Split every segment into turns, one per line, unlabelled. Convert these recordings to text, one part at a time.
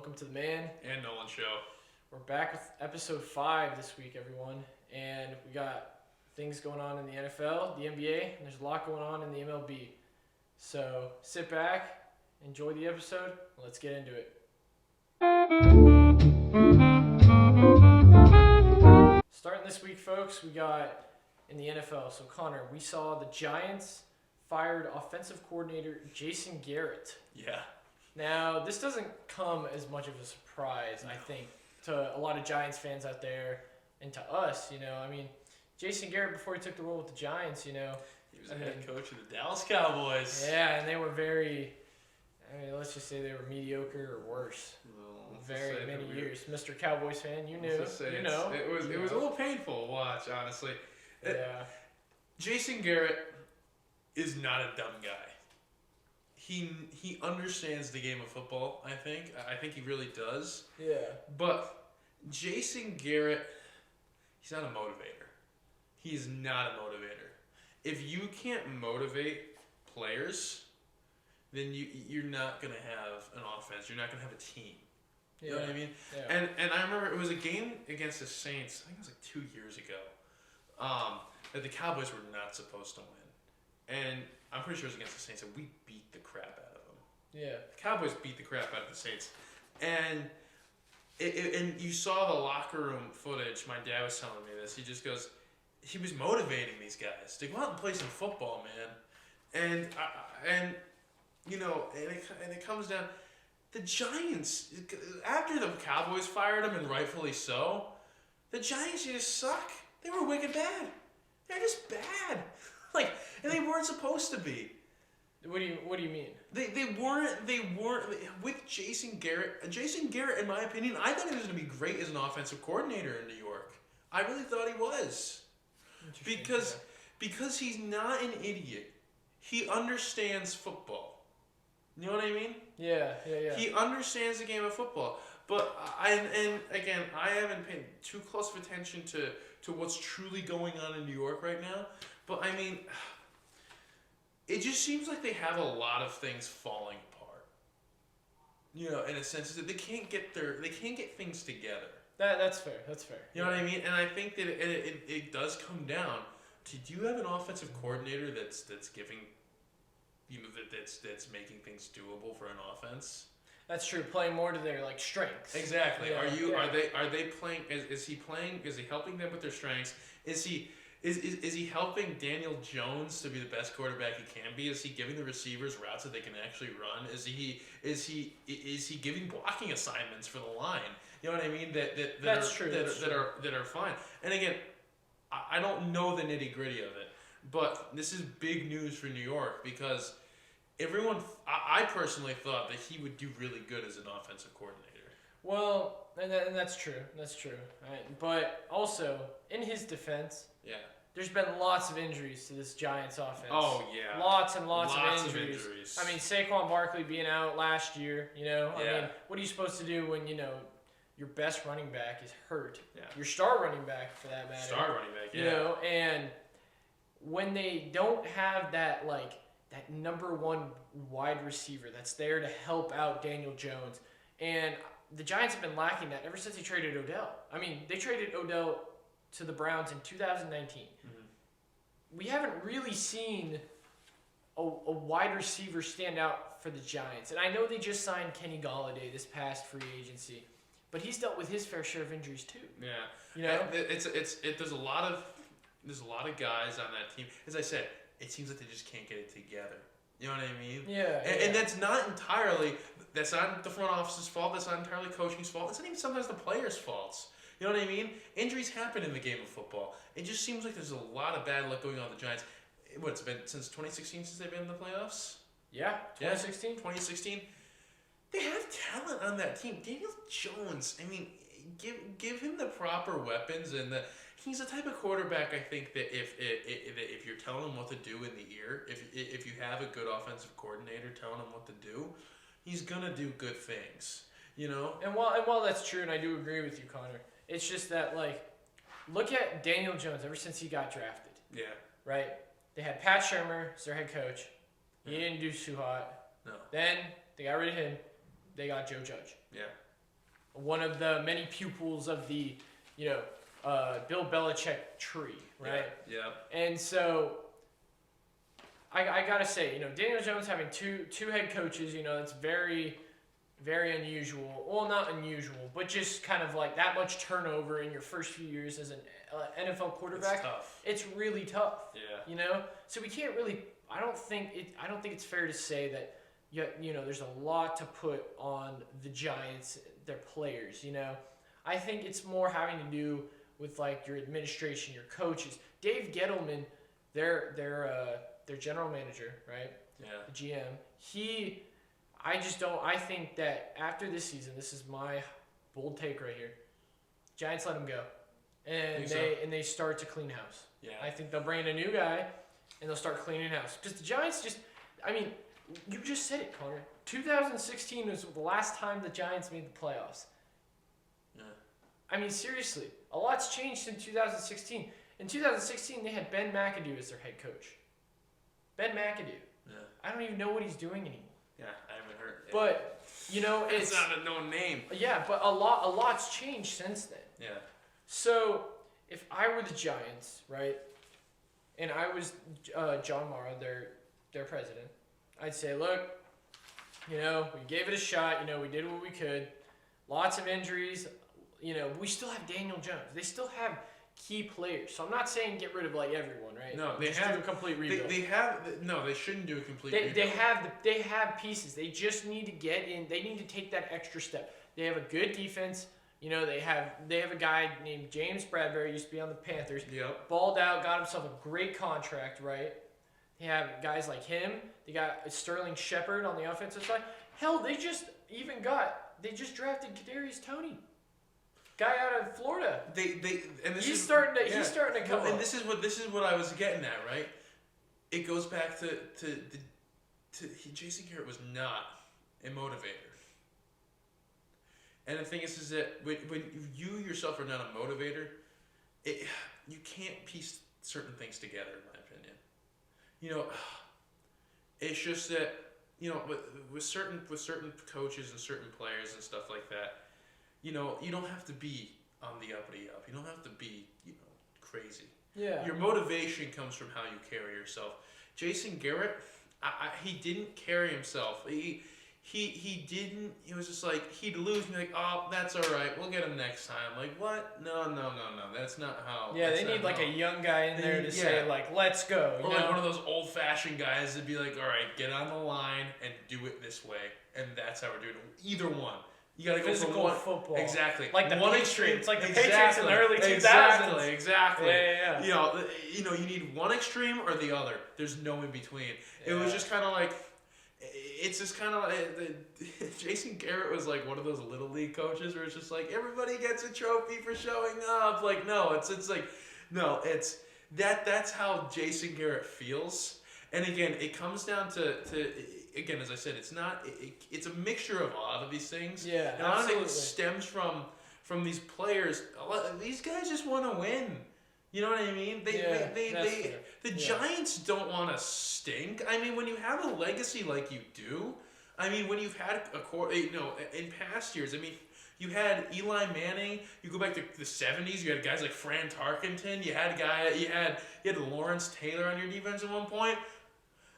Welcome to the Man
and Nolan Show.
We're back with episode 5 this week, everyone. And we got things going on in the NFL, the NBA, and there's a lot going on in the MLB. So sit back, enjoy the episode, and let's get into it. Starting this week, folks, we got in the NFL. So, Connor, we saw the Giants fired offensive coordinator Jason Garrett.
Yeah.
Now, this doesn't come as much of a surprise, I think, to a lot of Giants fans out there and to us, I mean, Jason Garrett, before he took the role with the Giants,
he was the head coach of the Dallas Cowboys.
Yeah, and they were let's just say they were mediocre or worse. Very many years. Mr. Cowboys fan, you knew.
It was a little painful to watch, honestly.
Yeah.
Jason Garrett is not a dumb guy. He understands the game of football, I think. I think he really does.
Yeah.
But Jason Garrett, he's not a motivator. He's not a motivator. If you can't motivate players, then you're not going to have an offense. You're not going to have a team. You know what I mean?
Yeah.
And I remember it was a game against the Saints, I think it was like 2 years ago, that the Cowboys were not supposed to win. And I'm pretty sure it was against the Saints, and we beat the crap out of them.
Yeah.
The Cowboys beat the crap out of the Saints. And and you saw the locker room footage. My dad was telling me this. He just goes, he was motivating these guys to go out and play some football, man. And it comes down, the Giants, after the Cowboys fired him, and rightfully so, the Giants just suck. They were wicked bad. They're just bad. And they weren't supposed to be.
What do you mean?
They weren't with Jason Garrett. Jason Garrett, in my opinion, I thought he was going to be great as an offensive coordinator in New York. I really thought he was. Because he's not an idiot. He understands football. You know what I mean?
Yeah.
He understands the game of football. But I haven't paid too close of attention to what's truly going on in New York right now. But I mean, it just seems like they have a lot of things falling apart. In a sense that they can't get things together.
That's fair.
You know what I mean? And I think that it does come down to, do you have an offensive coordinator that's giving, that's making things doable for an offense?
That's true. Playing more to their strengths.
Exactly.
Yeah.
Are they playing? Is he playing? Is he helping them with their strengths? Is he helping Daniel Jones to be the best quarterback he can be? Is he giving the receivers routes that they can actually run? Is he giving blocking assignments for the line? You know what I mean? That's true. That are fine. And again, I don't know the nitty gritty of it, but this is big news for New York because I personally thought that he would do really good as an offensive coordinator.
Well, and that's true. That's true. Right? But also, in his defense, there's been lots of injuries to this Giants offense.
Oh, yeah.
Lots of injuries. I mean, Saquon Barkley being out last year, I mean, what are you supposed to do when, your best running back is hurt?
Yeah.
Your star running back, for that matter.
Star running back, yeah.
And when they don't have that, that number one wide receiver that's there to help out Daniel Jones, and the Giants have been lacking that ever since they traded Odell. I mean, they traded Odell to the Browns in 2019. Mm-hmm. We haven't really seen a wide receiver stand out for the Giants. And I know they just signed Kenny Golladay this past free agency, but he's dealt with his fair share of injuries too.
Yeah. There's a lot of guys on that team. As I said, it seems like they just can't get it together. You know what I mean?
Yeah.
And that's not the front office's fault. That's not entirely coaching's fault. It's not even sometimes the players' faults. You know what I mean? Injuries happen in the game of football. It just seems like there's a lot of bad luck going on with the Giants. It's been since 2016 since they've been in the playoffs?
Yeah, 2016.
2016. They have talent on that team. Daniel Jones, I mean, give him the proper weapons, and he's the type of quarterback, I think, that if you're telling him what to do in the ear, if you have a good offensive coordinator telling him what to do, he's gonna do good things.
And while that's true, and I do agree with you, Connor, it's just that look at Daniel Jones ever since he got drafted.
Yeah.
Right. They had Pat Shurmur as their head coach. He didn't do too hot.
No.
Then they got rid of him. They got Joe Judge.
Yeah.
one of the many pupils of the, Bill Belichick tree, right?
Yeah.
And so I gotta say, Daniel Jones having two head coaches, it's very, very unusual. Well, not unusual, but just kind of like that much turnover in your first few years as an NFL quarterback.
It's tough.
It's really tough.
Yeah.
So we can't really. I don't think it's fair to say that. There's a lot to put on the Giants, their players. I think it's more having to do with like your administration, your coaches. Dave Gettleman, their general manager, right?
Yeah.
The GM. I think that after this season, this is my bold take right here. Giants let him go, and they start to clean house.
Yeah.
I think they'll bring in a new guy, and they'll start cleaning house. Because the Giants you just said it, Connor. 2016 was the last time the Giants made the playoffs.
Yeah.
Seriously, a lot's changed in 2016. In 2016, they had Ben McAdoo as their head coach. Ben McAdoo.
Yeah.
I don't even know what he's doing anymore.
Yeah, I haven't heard. Yeah.
But
it's not a known name.
Yeah, but a lot's changed since then.
Yeah.
So if I were the Giants, right, and I was John Mara, their president, I'd say, look, we gave it a shot. We did what we could. Lots of injuries. We still have Daniel Jones. They still have key players. So I'm not saying get rid of like everyone, right?
No, they
just
have
do a complete rebuild.
They shouldn't do a complete rebuild.
They have pieces. They just need to get in. They need to take that extra step. They have a good defense. They have a guy named James Bradbury, used to be on the Panthers.
Yep.
Balled out, got himself a great contract, right? They have guys like him. They got Sterling Shepard on the offensive side. Hell, they just drafted Kadarius Toney, guy out of Florida. He's starting to come up.
And this is what I was getting at, right? It goes back to Jason Garrett was not a motivator. And the thing is that when you yourself are not a motivator, you can't piece certain things together, in my opinion. It's just that with certain coaches and certain players and stuff like that, you don't have to be on the uppity up. You don't have to be crazy.
Yeah.
Your motivation comes from how you carry yourself. Jason Garrett, he didn't carry himself. He didn't. He was just like he'd lose and be like, oh, that's all right. We'll get him next time. Like what? No. That's not how.
Yeah, they need like a young guy in there to say like, let's go.
Or like one of those old-fashioned guys that'd be like, all right, get on the line and do it this way, and that's how we're doing it. Either one. You gotta go
physical
for one.
football.
Exactly.
Like the
one
Patriots. Like the
exactly.
Patriots in the early 2000s.
Exactly.
Yeah.
You need one extreme or the other. There's no in between.
Yeah.
It was just kind of like. It's just kind of like Jason Garrett was like one of those little league coaches where it's just like everybody gets a trophy for showing up. Like no, it's like no, it's that's how Jason Garrett feels. And again, it comes down to again, as I said, it's a mixture of a lot of these things.
Yeah,
and a lot of it stems from these players. These guys just want to win. You know what I mean? The Giants don't want to stink. When you have a legacy like you do, when you've had in past years, you had Eli Manning. You go back to the 70s. You had guys like Fran Tarkenton. You had Lawrence Taylor on your defense at one point.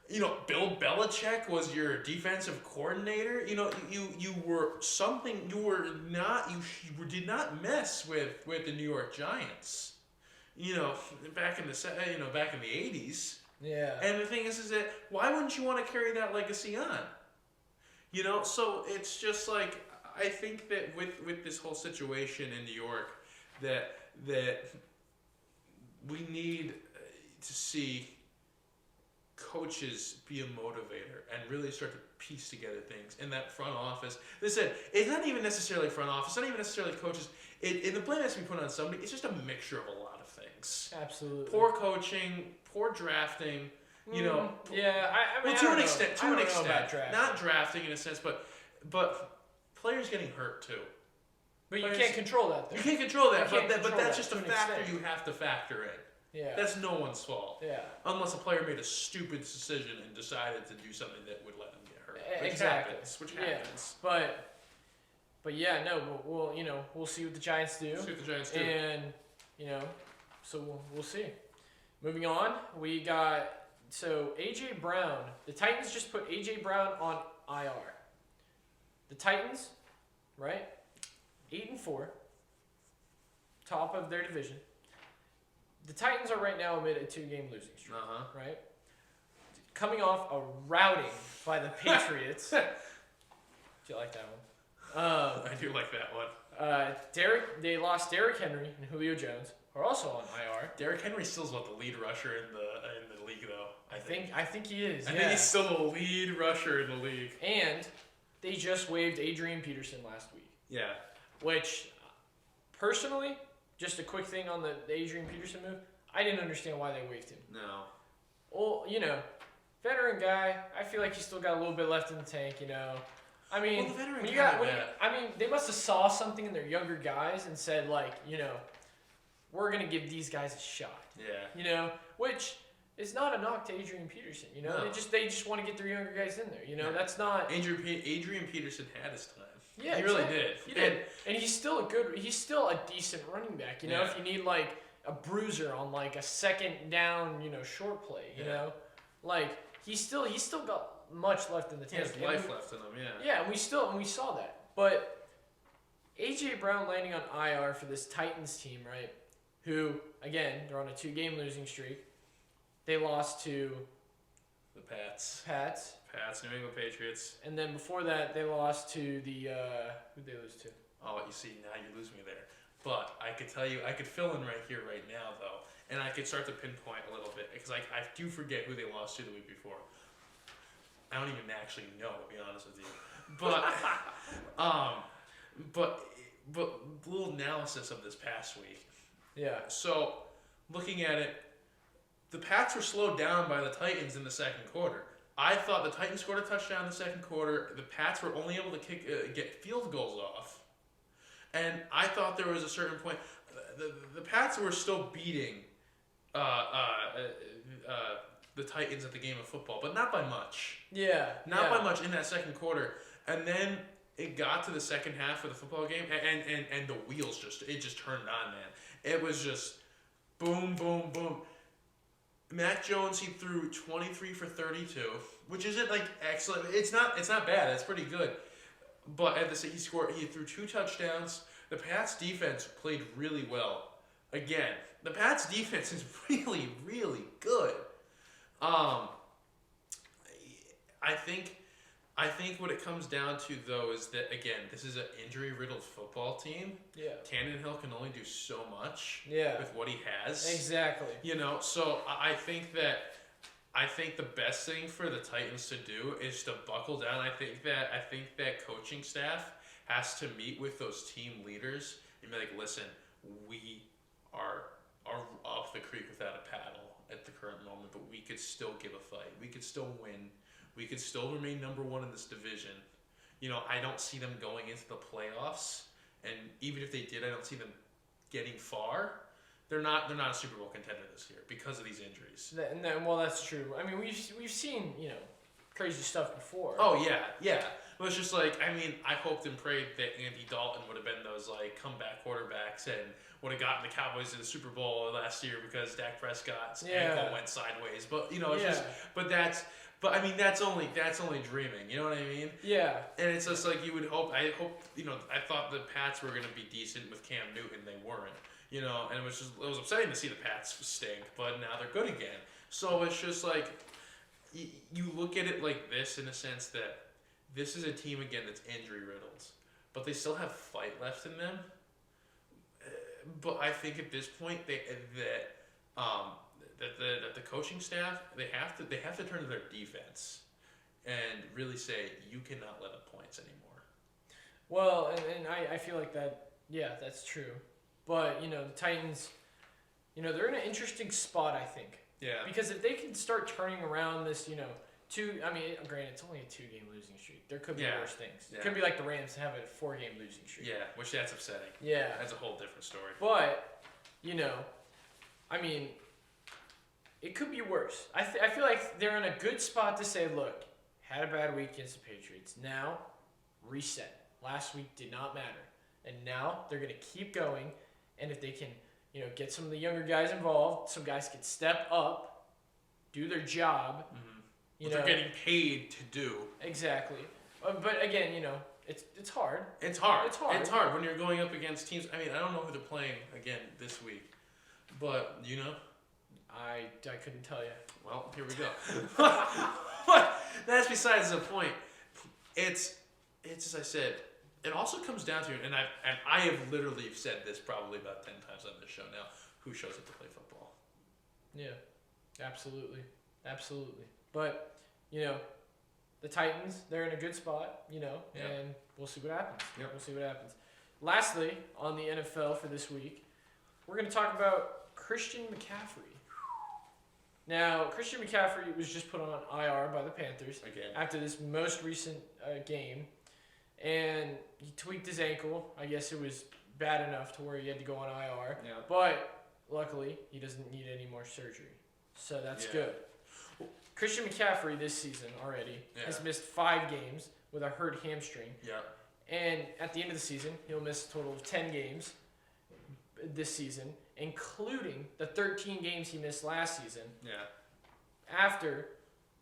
Bill Belichick was your defensive coordinator. You were something. You did not mess with the New York Giants. Back in the 80s.
Yeah.
And the thing is that why wouldn't you want to carry that legacy on? So it's just like I think that with this whole situation in New York that we need to see coaches be a motivator and really start to piece together things in that front office. They said it's not even necessarily front office, not even necessarily coaches. The blame has to be put on somebody. It's just a mixture of a lot of things.
Absolutely.
Poor coaching, poor drafting.
Yeah,
to an extent,
not
drafting in a sense, but players getting hurt too.
But you can't control that. Though.
You can't control that, but that's
that
just a factor you have to factor in.
Yeah.
That's no one's fault.
Yeah.
Unless a player made a stupid decision and decided to do something that would let them get hurt.
Exactly.
Which happens.
Yeah. But But yeah, no, we'll see what the Giants do.
See what the Giants do.
And so we'll see. Moving on, we got AJ Brown. The Titans just put AJ Brown on IR. The Titans, right? 8-4, top of their division. The Titans are right now amid a 2-game losing streak. Right? Coming off a routing by the Patriots. Do you like that one?
I do like that one.
They lost Derrick Henry and Julio Jones, who are also on IR.
Derrick Henry still's the lead rusher in the league, though. I think
he is.
I think he's still the lead rusher in the league.
And they just waived Adrian Peterson last week.
Yeah.
Which, personally, just a quick thing on the Adrian Peterson move, I didn't understand why they waived him.
No.
Well, veteran guy, I feel like he's still got a little bit left in the tank, I mean,
well, the veteran
they must have saw something in their younger guys and said, like, we're going to give these guys a shot.
Yeah.
Which is not a knock to Adrian Peterson,
No.
They just want to get their younger guys in there,
Yeah.
That's not...
Adrian Peterson had his time.
Yeah,
he really did.
He did. And he's still a decent running back,
Yeah.
if you need, like, a bruiser on, like, a second down, short play, you know? Like, he's still got much left in the tank.
He has life left in him, yeah.
Yeah, and we saw that. But AJ Brown landing on IR for this Titans team, right? Who, again, they're on a 2-game losing streak. They lost to
the Pats, New England Patriots.
And then before that, they lost to the who'd they lose to?
Oh, you see, now you lose me there. But I could tell you, I could fill in right here, right now, though, and I could start to pinpoint a little bit because I do forget who they lost to the week before. I don't even actually know, to be honest with you. But but little analysis of this past week.
Yeah.
So looking at it, the Pats were slowed down by the Titans in the second quarter. I thought the Titans scored a touchdown in the second quarter. The Pats were only able to get field goals off, and I thought there was a certain point. The Pats were still beating the Titans at the game of football, but not by much.
Yeah.
Not by much in that second quarter. And then it got to the second half of the football game, and the wheels just turned on, man. It was just boom, boom, boom. Mac Jones, he threw 23 for 32, which isn't like excellent. It's not bad. It's pretty good. But he threw 2 touchdowns. The Pats defense played really well. Again, the Pats defense is really, really good. I think what it comes down to, though, is that, again, this is an injury-riddled football team.
Yeah.
Tannehill can only do so much with what he has.
Exactly.
So I think the best thing for the Titans to do is to buckle down. I think that coaching staff has to meet with those team leaders and be like, listen, we are up the creek without a paddle at the current moment, but we could still give a fight. We could still win. We could still remain number 1 in this division. I don't see them going into the playoffs, and even if they did, I don't see them getting far. They're not a Super Bowl contender this year because of these injuries.
Well, that's true. I mean, we've seen crazy stuff before.
Oh yeah. Well, it's just like, I mean, I hoped and prayed that Andy Dalton would have been those like comeback quarterbacks and would have gotten the Cowboys to the Super Bowl last year because Dak Prescott's ankle went sideways. But it's just, but I mean, that's only dreaming. You know what I mean?
Yeah.
And it's just like you would hope. I thought the Pats were going to be decent with Cam Newton. They weren't. And it was upsetting to see the Pats stink, but now they're good again. So it's just like you look at it like this in a sense that this is a team again that's injury riddled, but they still have fight left in them. But I think at this point that the coaching staff they have to turn to their defense and really say you cannot let up points anymore.
Well, and I feel like that. Yeah, that's true. But the Titans, they're in an interesting spot, I think.
Yeah.
Because if they can start turning around this, granted, it's only a 2-game losing streak. There could be worse things. Yeah. It could be like the Rams have a 4-game losing streak.
Yeah, which that's upsetting.
Yeah.
That's a whole different story.
But, it could be worse. I feel like they're in a good spot to say, look, had a bad week against the Patriots. Now, reset. Last week did not matter. And now they're going to keep going. And if they can, get some of the younger guys involved, some guys can step up, do their job.
What they're getting paid to do.
Exactly. But again, it's hard.
It's hard. It's hard when you're going up against teams. I mean, I don't know who they're playing again this week. But,
I couldn't tell you.
Well, here we go. But that's besides the point. It's as I said. It also comes down to, and I have literally said this probably about 10 times on this show now. Who shows up to play football?
Yeah, absolutely. But the Titans, they're in a good spot. And we'll see what happens.
Yep.
We'll see what happens. Lastly, on the NFL for this week, we're going to talk about Christian McCaffrey. Now, Christian McCaffrey was just put on IR by the Panthers after this most recent game, and he tweaked his ankle. I guess it was bad enough to where he had to go on IR, but luckily he doesn't need any more surgery, so that's good. Christian McCaffrey this season already has missed 5 games with a hurt hamstring, and at the end of the season, he'll miss a total of 10 games this season, including the 13 games he missed last season. After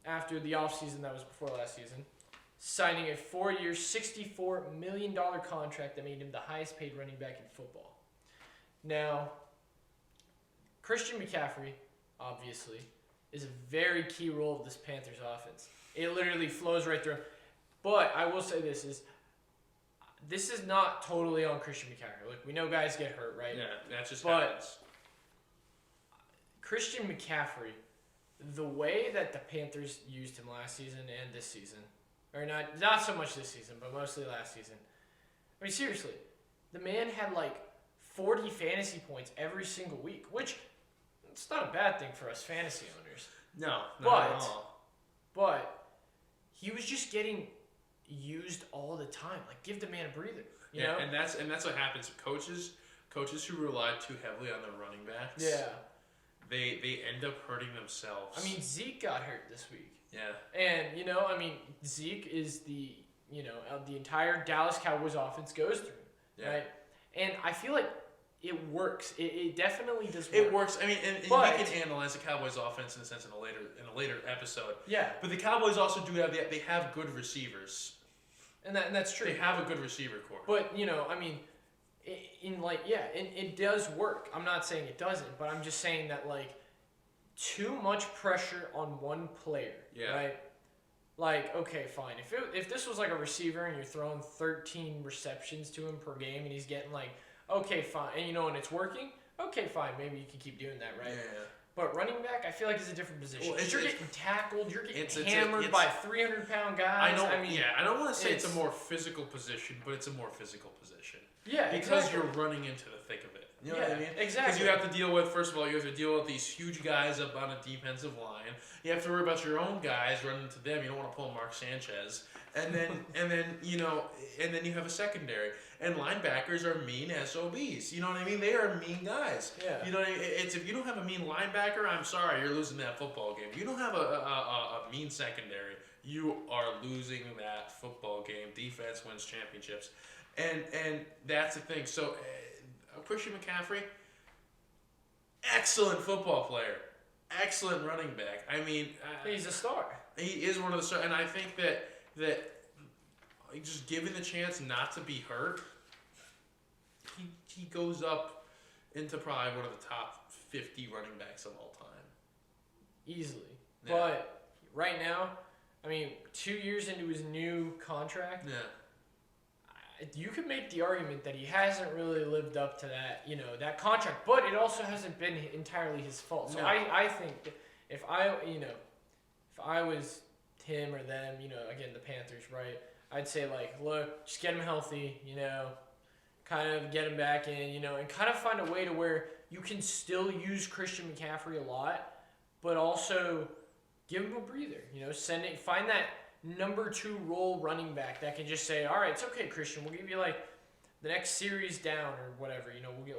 the offseason that was before last season, signing a 4-year, $64 million contract that made him the highest paid running back in football. Now, Christian McCaffrey, obviously, is a very key role of this Panthers offense. It literally flows right through him. But I will say this is not totally on Christian McCaffrey. Like, we know guys get hurt, right?
Yeah, that just happens.
Christian McCaffrey, the way that the Panthers used him last season and this season, or not so much this season, but mostly last season. I mean, seriously, the man had like 40 fantasy points every single week, which it's not a bad thing for us fantasy owners.
No, not at all.
But he was just getting used all the time. Like, give the man a breather. You know?
And that's what happens. Coaches who rely too heavily on their running backs. They end up hurting themselves.
I mean, Zeke got hurt this week.
Yeah.
And Zeke is the entire Dallas Cowboys offense goes through, right? And I feel like it works. It definitely does work.
It works. I mean, and we can analyze the Cowboys offense in a sense in a later episode.
Yeah.
But the Cowboys also do have good receivers.
And that's true.
They have a good receiver core.
But it does work. I'm not saying it doesn't, but I'm just saying that too much pressure on one player.
Yeah.
Right. Like, okay, fine. If this was like a receiver and you're throwing 13 receptions to him per game and he's getting okay, fine, and it's working, okay, fine, maybe you can keep doing that, right?
Yeah.
But running back, I feel like is a different position.
Well,
you're getting tackled, you're getting hammered by 300-pound guys.
I don't want to say it's a more physical position, but it's a more physical position.
Yeah,
because you're running into the thick of it. You know what I mean?
Exactly.
Because you have to deal with, first of all, these huge guys up on a defensive line. You have to worry about your own guys running to them. You don't want to pull Mark Sanchez. And then you have a secondary. And linebackers are mean SOBs. You know what I mean? They are mean guys.
Yeah.
You know what I mean? It's if you don't have a mean linebacker, I'm sorry, you're losing that football game. If you don't have a mean secondary, you are losing that football game. Defense wins championships. And that's the thing. So Christian McCaffrey, excellent football player, excellent running back. I mean,
he's a star.
He is one of the stars, and I think that just given the chance not to be hurt, he goes up into probably one of the top 50 running backs of all time.
Easily.
Yeah.
But right now, 2 years into his new contract, you could make the argument that he hasn't really lived up to that, that contract. But it also hasn't been entirely his fault. So I think that if I was him or them, again, the Panthers, right, I'd say, look, just get him healthy, kind of get him back in, and kind of find a way to where you can still use Christian McCaffrey a lot, but also give him a breather, find that number 2 role running back that can just say, all right, it's okay, Christian, we'll give you the next series down or whatever,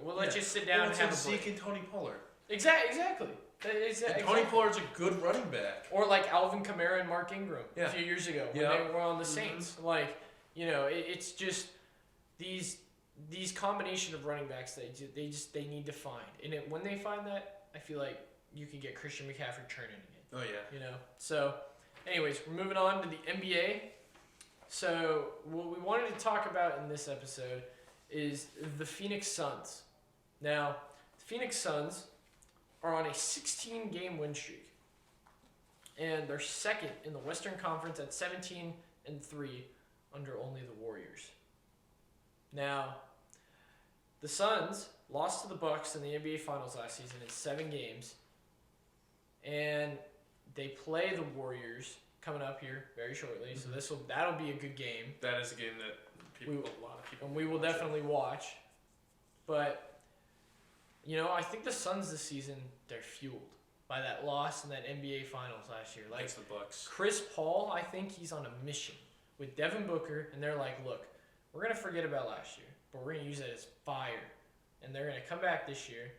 we'll let you sit down and have a break.
Zeke and Tony Pollard.
Exactly.
And Tony Pollard's a good running back.
Or Alvin Kamara and Mark Ingram a few years ago when they were on the Saints.
Mm-hmm.
It's just these combination of running backs they need to find, and when they find that, I feel like you can get Christian McCaffrey churning again.
Oh yeah.
So, anyways, we're moving on to the NBA. So what we wanted to talk about in this episode is the Phoenix Suns. Now, the Phoenix Suns are on a 16-game win streak, and they're second in the Western Conference at 17-3 under only the Warriors. Now, the Suns lost to the Bucks in the NBA Finals last season in 7 games, and they play the Warriors coming up here very shortly.
Mm-hmm.
So that'll be a good game.
That is a game that a lot of people
and we will definitely watch. But I think the Suns this season, they're fueled by that loss in that NBA Finals last year. Like
against the Bucks.
Chris Paul, I think he's on a mission with Devin Booker, and they're like, look, we're gonna forget about last year, but we're gonna use it as fire, and they're gonna come back this year.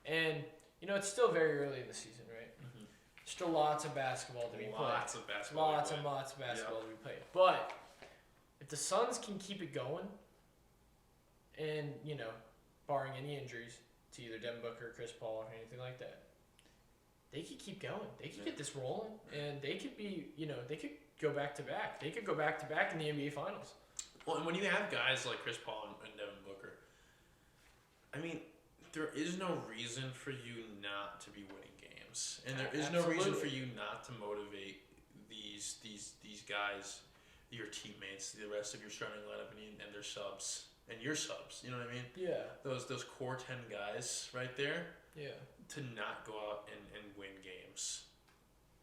And it's still very early in the season, right?
Mm-hmm.
Still lots of basketball to be played.
Lots of basketball.
Lots and lots of basketball to be played. But if the Suns can keep it going, and barring any injuries to either Devin Booker or Chris Paul or anything like that, they could keep going. They could get this rolling, and they could be, they could go back to back. They could go back to back in the NBA Finals.
Well, and when you have guys like Chris Paul and Devin Booker, I mean, there is no reason for you not to be winning games, and there is no reason for you not to motivate these guys, your teammates, the rest of your starting lineup, and their subs. And your subs, you know what I mean?
Yeah.
Those core 10 guys right there.
Yeah.
To not go out and win games.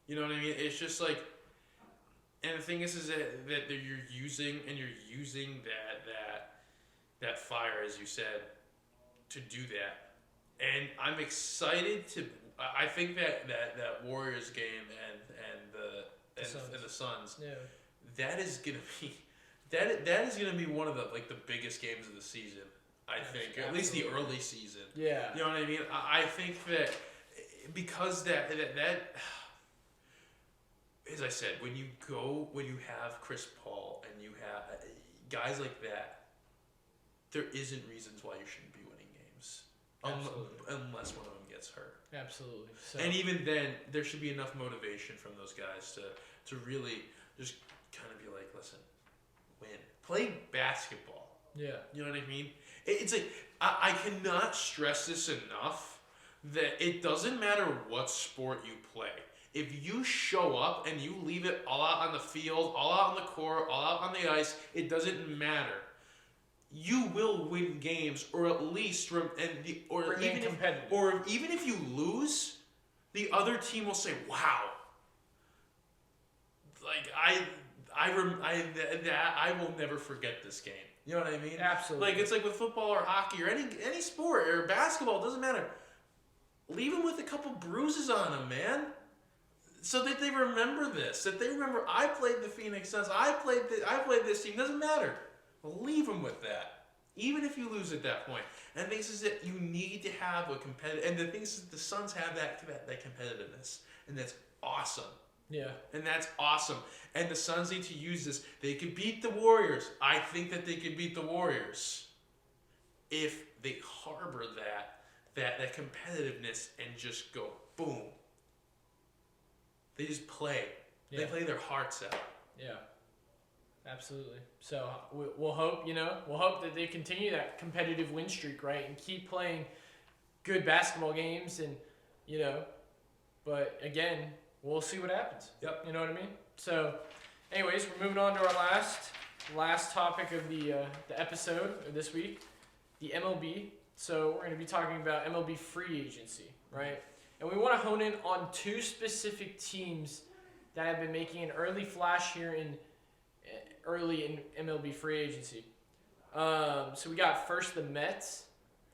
You know what I mean? It's just like, and the thing is that you're using that fire, as you said, to do that. And I'm excited to. I think that Warriors game and the Suns.
Yeah.
That is gonna be. That is going to be one of the biggest games of the season, I think, or at least the early season.
Yeah.
You know what I mean? I think that because that as I said, when you have Chris Paul and you have guys like that, there isn't reasons why you shouldn't be winning games. Unless one of them gets hurt.
Absolutely. So.
And even then, there should be enough motivation from those guys to really just kind of be like, listen, win. Play basketball.
Yeah.
You know what I mean? It's like, I cannot stress this enough that it doesn't matter what sport you play. If you show up and you leave it all out on the field, all out on the court, all out on the ice, it doesn't matter. You will win games, or at least even if you lose, the other team will say, "Wow, like I will never forget this game." You know what I mean?
Absolutely.
Like it's like with football or hockey or any sport or basketball, it doesn't matter. Leave them with a couple bruises on them, man, so that they remember this. That they remember I played the Phoenix Suns. I played this team. Doesn't matter. Leave them with that, even if you lose at that point. And the thing is that you need to have a competitive. And the thing is that the Suns have that competitiveness, and that's awesome.
Yeah.
And that's awesome. And the Suns need to use this. They could beat the Warriors. I think that they could beat the Warriors if they harbor that competitiveness and just go boom. They just play. Yeah. They play their hearts out.
Yeah. Absolutely. So we'll hope that they continue that competitive win streak, right, and keep playing good basketball games, and but again, we'll see what happens.
Yep.
You know what I mean? So, anyways, we're moving on to our last topic of the episode of this week, the MLB. So we're going to be talking about MLB free agency, right? And we want to hone in on two specific teams that have been making an early flash here early in MLB free agency. So we got first the Mets,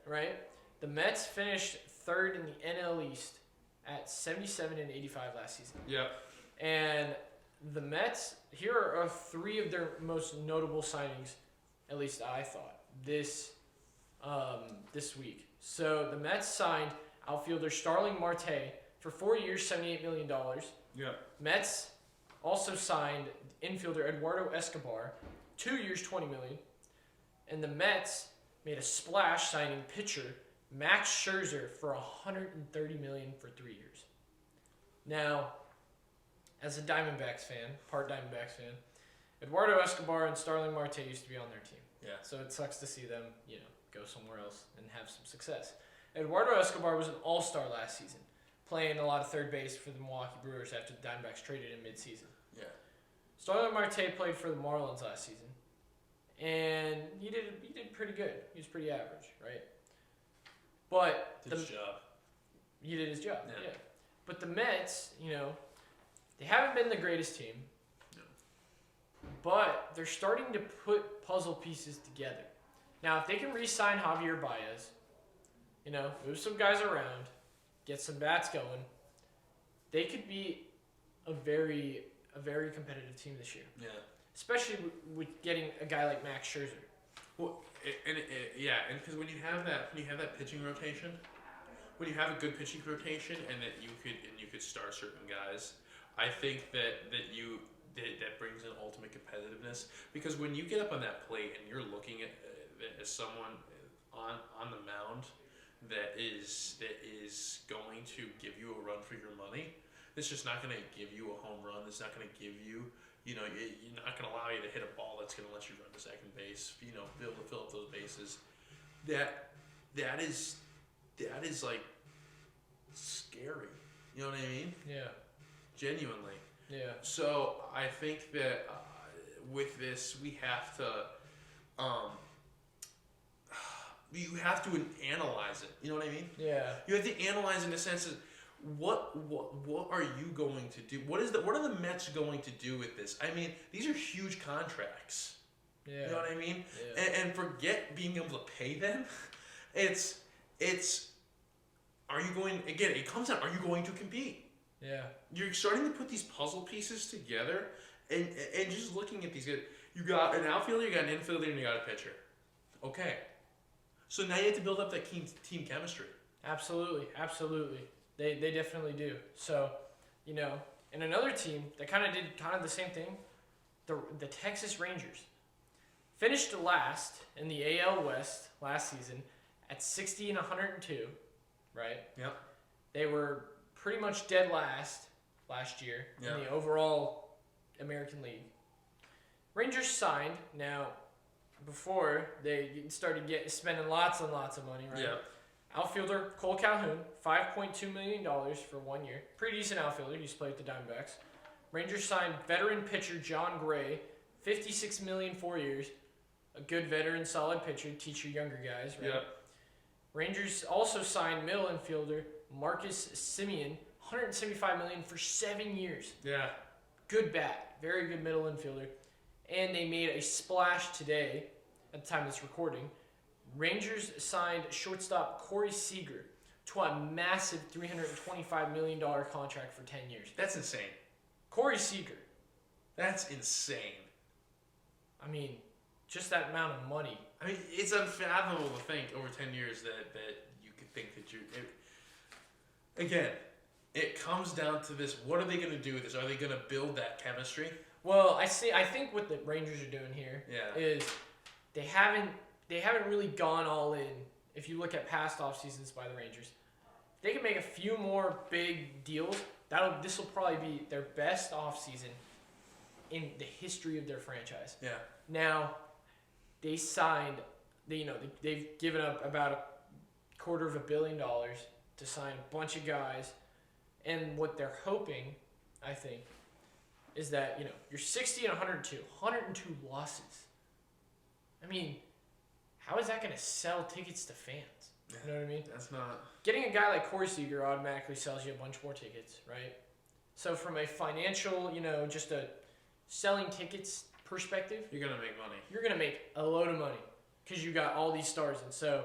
right? The Mets finished third in the NL East at 77-85 last season.
Yeah.
And the Mets, here are three of their most notable signings, at least I thought, this week. So the Mets signed outfielder Starling Marte for 4 years, $78 million.
Yeah.
Mets also signed infielder Eduardo Escobar, 2 years, $20 million. And the Mets made a splash signing pitcher Max Scherzer for $130 million for 3 years. Now, as a Diamondbacks fan, part Diamondbacks fan, Eduardo Escobar and Starling Marte used to be on their team.
Yeah.
So it sucks to see them, go somewhere else and have some success. Eduardo Escobar was an all-star last season, playing a lot of third base for the Milwaukee Brewers after the Diamondbacks traded him mid-season.
Yeah.
Starling Marte played for the Marlins last season, and he did pretty good. He was pretty average, right? But
Did his job.
He did his job,
Yeah.
yeah. But the Mets, they haven't been the greatest team.
No.
But they're starting to put puzzle pieces together. Now, if they can re-sign Javier Baez, move some guys around, get some bats going, they could be a very competitive team this year.
Yeah.
Especially with getting a guy like Max Scherzer.
Well, and because when you have that pitching rotation, when you have a good pitching rotation, and you could start certain guys, I think that brings in ultimate competitiveness. Because when you get up on that plate and you're looking at as someone on the mound that is going to give you a run for your money, it's just not going to give you a home run. It's not going to give you. You're not going to allow you to hit a ball that's going to let you run to second base. Be able to fill up those bases. That is like scary. You know what I mean?
Yeah.
Genuinely.
Yeah.
So I think that with this, we have to, you have to analyze it. You know what I mean?
Yeah.
You have to analyze in the sense of what are you going to do? What are the Mets going to do with this? I mean, these are huge contracts.
Yeah.
You know what I mean?
Yeah.
And forget being able to pay them. It's. Are you going again? It comes down. Are you going to compete?
Yeah.
You're starting to put these puzzle pieces together, and just looking at these guys. You got an outfielder, you got an infielder, and you got a pitcher. Okay. So now you have to build up that team chemistry.
Absolutely. They definitely do. So, and another team that kind of did the same thing, the Texas Rangers finished last in the AL West last season at 60 and 102, right?
Yep.
They were pretty much dead last year in the overall American League. Rangers signed now before they started spending lots and lots of money, right?
Yeah.
Outfielder Cole Calhoun, $5.2 million for 1 year. Pretty decent outfielder. He used to play with the Diamondbacks. Rangers signed veteran pitcher John Gray, $56 million 4 years. A good veteran, solid pitcher, teach your younger guys, right?
Yeah.
Rangers also signed middle infielder Marcus Semien, $175 million for 7 years.
Yeah.
Good bat, very good middle infielder. And they made a splash today, at the time of this recording. Rangers signed shortstop Corey Seager to a massive $325 million contract for 10 years.
That's insane.
Corey Seager.
That's insane.
I mean, just that amount of money.
I mean, it's unfathomable to think over 10 years that you could think that again, it comes down to this. What are they going to do with this? Are they going to build that chemistry?
Well, I think what the Rangers are doing here is they haven't really gone all in. If you look at past off seasons by the Rangers, if they can make a few more big deals, this will probably be their best off season in the history of their franchise.
Yeah.
Now, they signed, they've given up about $250 million to sign a bunch of guys, and what they're hoping, I think, is that you're 60 and 102 losses. I mean, how is that going to sell tickets to fans? You know what I mean?
That's not.
Getting a guy like Corey Seager automatically sells you a bunch more tickets, right? So from a financial, just a selling tickets perspective,
You're going to make money.
you're going to make a load of money because you got all these stars. And so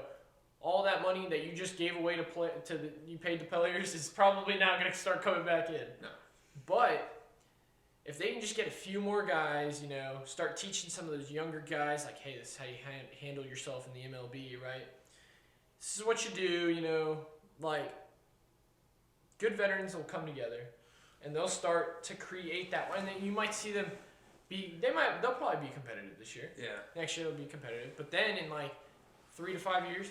all that money that you just gave away you paid the players is probably now going to start coming back in.
No.
But if they can just get a few more guys, start teaching some of those younger guys, like, hey, this is how you handle yourself in the MLB, right? This is what you do, like, good veterans will come together, and they'll start to create that. And then you might see them they'll probably be competitive this year.
Yeah.
Next year they'll be competitive, but then in like 3 to 5 years,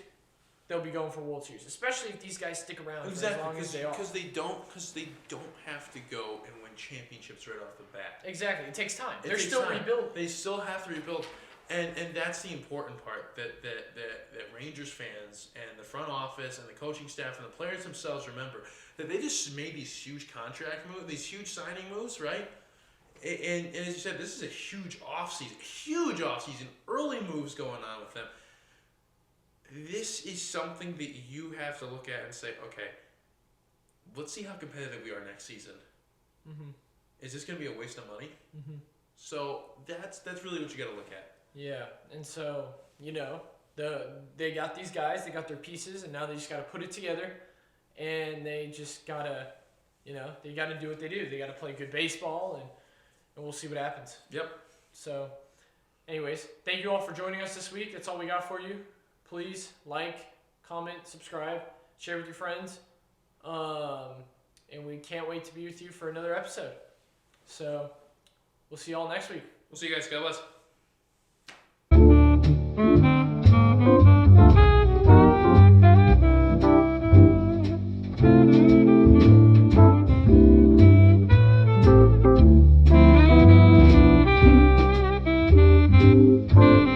they'll be going for World Series. Especially if these guys stick around for as long as they are.
Because they don't have to go and win championships right off the bat.
Exactly, it takes time.
It
They're
takes
still
time.
rebuilding.
They still have to rebuild, and that's the important part that Rangers fans and the front office and the coaching staff and the players themselves remember that they just made these huge contract moves, these huge signing moves, right? And as you said, this is a huge offseason, early moves going on with them. This is something that you have to look at and say, okay, let's see how competitive we are next season.
Mm-hmm.
Is this going to be a waste of money?
Mm-hmm.
So that's really what you got to look at.
Yeah, and so they got these guys, they got their pieces, and now they just got to put it together, and they just gotta, they got to do what they do. They got to play good baseball, and we'll see what happens.
Yep.
So, anyways, thank you all for joining us this week. That's all we got for you. Please like, comment, subscribe, share with your friends. And we can't wait to be with you for another episode. So, we'll see you all next week.
We'll see you guys. God bless.